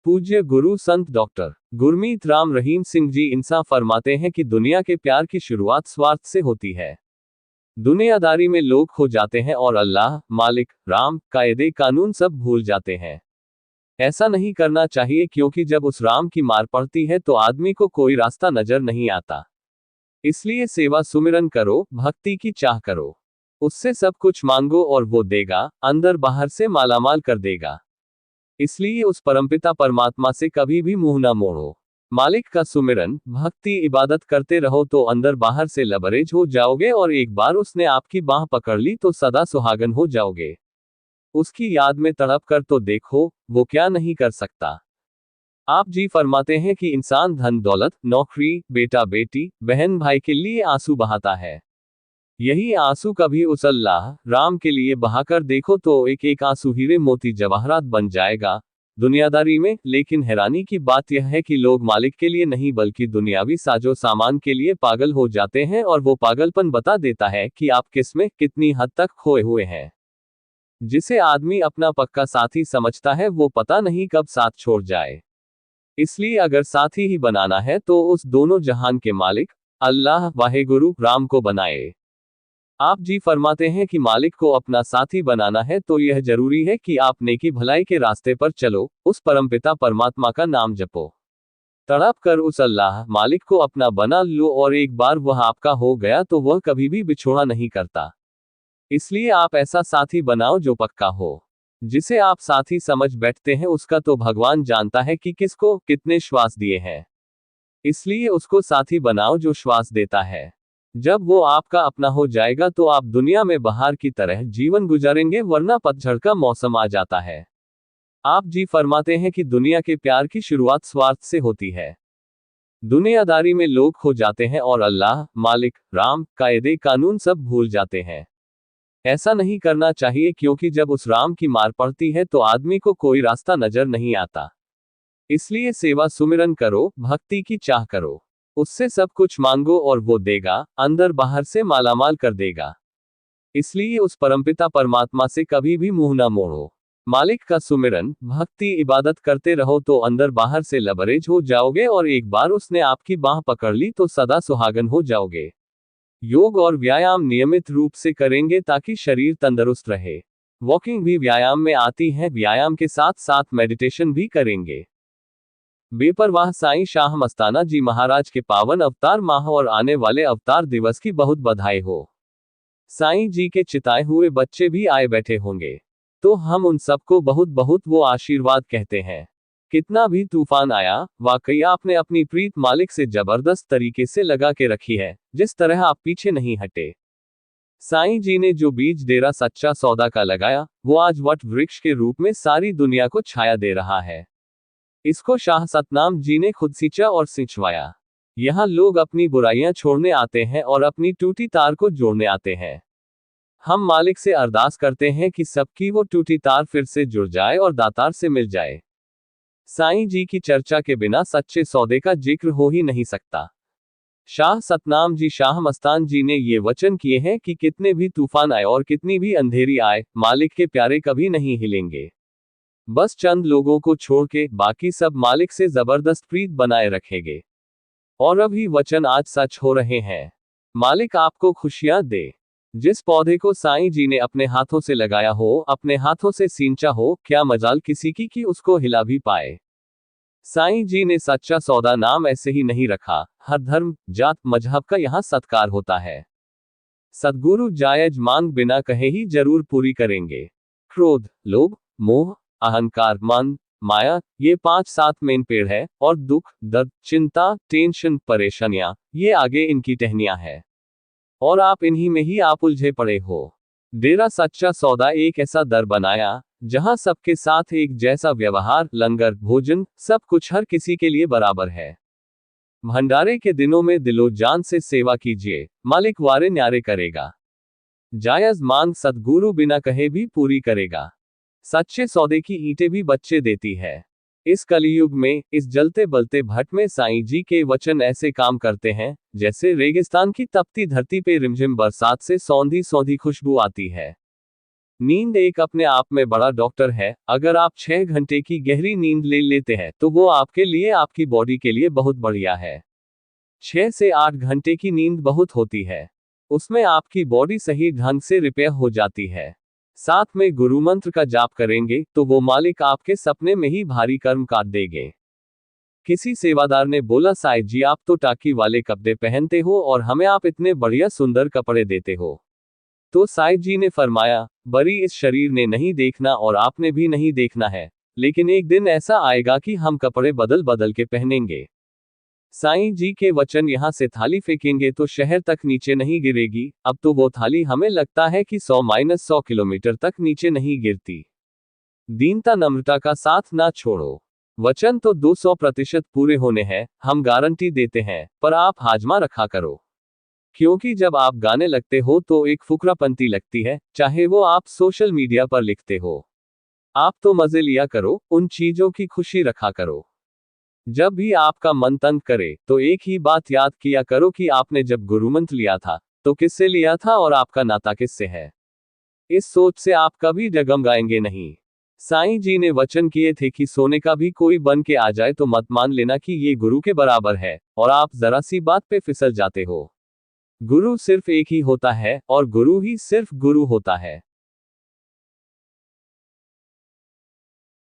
पूज्य गुरु संत डॉक्टर गुरमीत राम रहीम सिंह जी इंसाफ फरमाते हैं कि दुनिया के प्यार की शुरुआत स्वार्थ से होती है। दुनियादारी में लोग खो जाते हैं और अल्लाह, मालिक, राम, कायदे कानून सब भूल जाते हैं। ऐसा नहीं करना चाहिए, क्योंकि जब उस राम की मार पड़ती है तो आदमी को कोई रास्ता नजर नहीं आता। इसलिए सेवा सुमिरन करो, भक्ति की चाह करो, उससे सब कुछ मांगो और वो देगा, अंदर बाहर से मालामाल कर देगा। इसलिए उस परमपिता परमात्मा से कभी भी मुंह न मोड़ो। मालिक का सुमिरन, भक्ति, इबादत करते रहो तो अंदर बाहर से लबरेज हो जाओगे, और एक बार उसने आपकी बाह पकड़ ली तो सदा सुहागन हो जाओगे। उसकी याद में तड़प कर तो देखो, वो क्या नहीं कर सकता। आप जी फरमाते हैं कि इंसान धन दौलत, नौकरी, बेटा बेटी, बहन भाई के लिए आंसू बहाता है। यही आंसू कभी उस अल्लाह, राम के लिए बहाकर देखो तो एक एक आंसू हीरे मोती जवाहरात बन जाएगा दुनियादारी में। लेकिन हैरानी की बात यह है कि लोग मालिक के लिए नहीं बल्कि दुनियावी साजो सामान के लिए पागल हो जाते हैं, और वो पागलपन बता देता है कि आप किस में कितनी हद तक खोए हुए हैं। जिसे आदमी अपना पक्का साथी समझता है वो पता नहीं कब साथ छोड़ जाए। इसलिए अगर साथी ही बनाना है तो उस दोनों जहान के मालिक अल्लाह वाहेगुरु राम को बनाए। आप जी फरमाते हैं कि मालिक को अपना साथी बनाना है तो यह जरूरी है कि आप नेकी भलाई के रास्ते पर चलो, उस परमपिता परमात्मा का नाम जपो, तड़प कर उस अल्लाह मालिक को अपना बना लो, और एक बार वह आपका हो गया तो वह कभी भी बिछोड़ा नहीं करता। इसलिए आप ऐसा साथी बनाओ जो पक्का हो। जिसे आप साथी समझ बैठते हैं उसका तो भगवान जानता है कि किसको कितने श्वास दिए हैं। इसलिए उसको साथी बनाओ जो श्वास देता है। जब वो आपका अपना हो जाएगा तो आप दुनिया में बहार की तरह जीवन गुजारेंगे, वरना पतझड़ का मौसम आ जाता है। आप जी फरमाते हैं कि दुनिया के प्यार की शुरुआत स्वार्थ से होती है। दुनियादारी में लोग खो जाते हैं और अल्लाह, मालिक, राम, कायदे कानून सब भूल जाते हैं। ऐसा नहीं करना चाहिए, क्योंकि जब उस राम की मार पड़ती है तो आदमी को कोई रास्ता नजर नहीं आता। इसलिए सेवा सुमिरन करो, भक्ति की चाह करो, उससे सब कुछ मांगो और वो देगा, अंदर बाहर से मालामाल कर देगा। इसलिए उस परमपिता परमात्मा से कभी भी मुंह न मोड़ो। मालिक का सुमिरन, भक्ति, इबादत करते रहो तो अंदर बाहर से लबरेज हो जाओगे, और एक बार उसने आपकी बाह पकड़ ली तो सदा सुहागन हो जाओगे। योग और व्यायाम नियमित रूप से करेंगे ताकि शरीर तंदुरुस्त रहे। वॉकिंग भी व्यायाम में आती है, व्यायाम के साथ साथ मेडिटेशन भी करेंगे। बेपरवाह साईं शाह मस्ताना जी महाराज के पावन अवतार माह और आने वाले अवतार दिवस की बहुत बधाई हो। साईं जी के चिताए हुए बच्चे भी आए बैठे होंगे, तो हम उन सबको बहुत बहुत वो आशीर्वाद कहते हैं। कितना भी तूफान आया, वाकई आपने अपनी प्रीत मालिक से जबरदस्त तरीके से लगा के रखी है, जिस तरह आप पीछे नहीं हटे। साईं जी ने जो बीज डेरा सच्चा सौदा का लगाया, वो आज वट वृक्ष के रूप में सारी दुनिया को छाया दे रहा है। इसको शाह सतनाम जी ने खुद सींचा और सिंचवाया। यहाँ लोग अपनी बुराइयां छोड़ने आते हैं और अपनी टूटी तार को जोड़ने आते हैं। हम मालिक से अरदास करते हैं कि सबकी वो टूटी तार फिर से जुड़ जाए और दातार से मिल जाए। साईं जी की चर्चा के बिना सच्चे सौदे का जिक्र हो ही नहीं सकता। शाह सतनाम जी शाह मस्तान जी ने ये वचन किए हैं कि कितने भी तूफान आए और कितनी भी अंधेरी आए, मालिक के प्यारे कभी नहीं हिलेंगे। बस चंद लोगों को छोड़ के बाकी सब मालिक से जबरदस्त प्रीत बनाए रखेंगे। और अभी वचन आज सच हो रहे हैं। मालिक आपको खुशियां दे। जिस पौधे को साईं जी ने अपने हाथों से लगाया हो, अपने हाथों से सींचा हो, क्या मजाल किसी की कि उसको हिला भी पाए। साईं जी ने सच्चा सौदा नाम ऐसे ही नहीं रखा, हर धर्म, जात, मजहब का यहाँ सत्कार होता है। सद्गुरु जायज मांग बिना कहे ही जरूर पूरी करेंगे। क्रोध, लोभ, मोह, अहंकार, मन, माया, ये 5-7 मेन पेड़ है, और दुख, दर्द, चिंता, टेंशन, परेशानियां, ये आगे इनकी टहनियां है। और आप इन्हीं में ही आप उलझे पड़े हो। डेरा सच्चा सौदा एक ऐसा दर बनाया जहां सबके साथ एक जैसा व्यवहार, लंगर, भोजन, सब कुछ हर किसी के लिए बराबर है। भंडारे के दिनों में दिलो जान से सेवा कीजिए, मालिक वारे न्यारे करेगा। जायज मांग सद्गुरु बिना कहे भी पूरी करेगा। सच्चे सौदे की ईंटें भी बच्चे देती है। इस कलियुग में, इस जलते बलते भट्ट में साईं जी के वचन ऐसे काम करते हैं जैसे रेगिस्तान की तपती धरती पे रिमझिम बरसात से सौंधी सौंधी खुशबू आती है। नींद एक अपने आप में बड़ा डॉक्टर है। अगर आप 6 घंटे की गहरी नींद ले लेते हैं तो वो आपके लिए, आपकी बॉडी के लिए बहुत बढ़िया है। 6 से 8 घंटे की नींद बहुत होती है। उसमें आपकी बॉडी सही ढंग से रिपेयर हो जाती है। साथ में गुरु मंत्र का जाप करेंगे तो वो मालिक आपके सपने में ही भारी कर्म काट देंगे। किसी सेवादार ने बोला, साईं जी आप तो टाकी वाले कपड़े पहनते हो और हमें आप इतने बढ़िया सुंदर कपड़े देते हो। तो साईं जी ने फरमाया, बरी इस शरीर ने नहीं देखना और आपने भी नहीं देखना है, लेकिन एक दिन ऐसा आएगा कि हम कपड़े बदल बदल के पहनेंगे। साईं जी के वचन, यहाँ से थाली फेंकेंगे तो शहर तक नीचे नहीं गिरेगी। अब तो वो थाली हमें लगता है कि 100-100 किलोमीटर तक नीचे नहीं गिरती। दीनता नम्रता का साथ ना छोड़ो। वचन तो 200% पूरे होने हैं, हम गारंटी देते हैं, पर आप हाजमा रखा करो। क्योंकि जब आप गाने लगते हो तो एक फुकरापंती लगती है, चाहे वो आप सोशल मीडिया पर लिखते हो। आप तो मजे लिया करो, उन चीजों की खुशी रखा करो। जब भी आपका मन तंग करे तो एक ही बात याद किया करो कि आपने जब गुरुमंत्र लिया था तो किससे लिया था और आपका नाता किससे है। इस सोच से आप कभी डगमगाएंगे नहीं। साईं जी ने वचन किए थे कि सोने का भी कोई बन के आ जाए तो मत मान लेना कि ये गुरु के बराबर है, और आप जरा सी बात पे फिसल जाते हो। गुरु सिर्फ एक ही होता है और गुरु ही सिर्फ गुरु होता है।